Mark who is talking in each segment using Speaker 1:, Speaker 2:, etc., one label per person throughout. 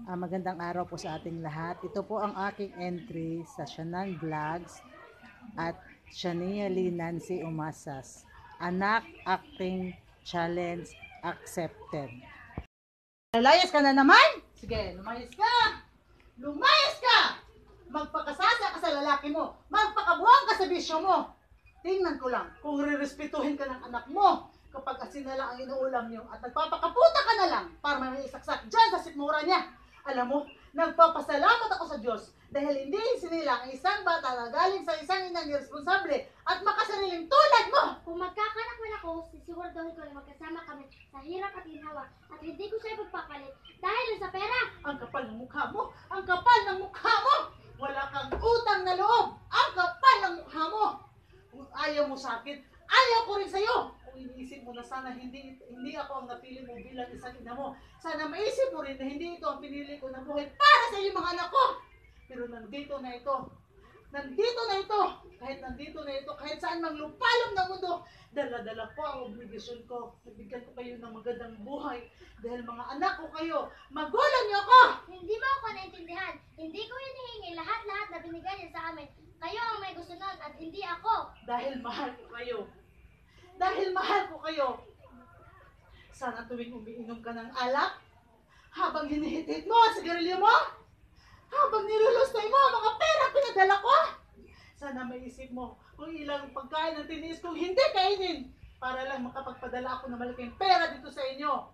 Speaker 1: Magandang araw po sa ating lahat. Ito po ang aking entry sa Shanan Vlogs at Shania Lee Nancy Umasas. Anak Acting Challenge Accepted. Lalayas ka na naman? Sige, lumayas ka! Lumayas ka! Magpakasasa ka sa lalaki mo. Magpakabuhang ka sa bisyo mo. Tingnan ko lang kung rirespetuhin ka ng anak mo kapag asin na lang ang inuulam niyo at nagpapakaputa ka na lang para may isaksak dyan sa sikmura niya. Alam mo, nagpapasalamat ako sa Diyos dahil hindi sinila ang isang bata na galing sa isang inang irresponsable at makasariling tulad mo.
Speaker 2: Kung magkakanak man ako, sisiguraduhin ko na magkasama kami sa hirap at ginhawa at hindi ko siya ipagpapalit dahil sa pera.
Speaker 1: Ang kapal ng mukha mo! Ang kapal ng mukha mo! Wala kang utang na loob! Ang kapal ng mukha mo! Kung ayaw mo sa akin, ayaw ko rin sa'yo! Kung iniisip mo na sana hindi ako ang napili mo bilang isang ina mo, sana maisip mo rin na hindi ito ang pinili ko na buhay para sa iyong mga anak ko! Pero nandito na ito! Nandito na ito! Kahit nandito na ito, kahit saan mang lupalong ng mundo, dala-dala ko ang obligasyon ko. Nabigyan ko kayo ng magandang buhay dahil mga anak ko kayo. Magulang niyo ako!
Speaker 2: Hindi mo ako naintindihan. Hindi ko hinihingi lahat-lahat na binigay niya sa amin. Kayo ang may gusto nun at hindi ako.
Speaker 1: Dahil mahal ko kayo. Dahil mahal ko kayo. Sana tuwing umiinom ka ng alak, habang hinihit mo ang sigarilyo mo, habang nilulustay mo ang mga pera pinadala ko, sana maisip mo kung ilang pagkain ang tiniis kong hindi kainin para lang makapagpadala ako ng malaking pera dito sa inyo.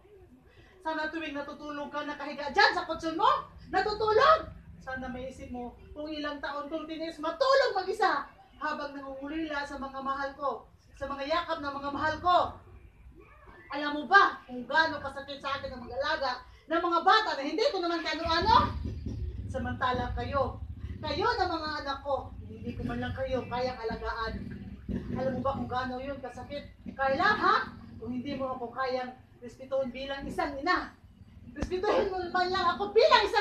Speaker 1: Sana tuwing natutulog ka nakahiga dyan sa kutson mo, natutulog. Sana maisip mo kung ilang taon kong tiniis matulog mag-isa habang nangungulila sa mga mahal ko, sa mga yakap ng mga mahal ko. Alam mo ba kung gaano kasakit sa akin ang mag-alaga ng mga bata na hindi ko naman kano-ano? Samantala kayo na mga anak ko, hindi ko man lang kayo kayang alagaan. Alam mo ba kung gaano yun kasakit? Kaya ha? Kung hindi mo ako kayang respetuhin bilang isang ina, respetuhin mo man lang ako bilang isang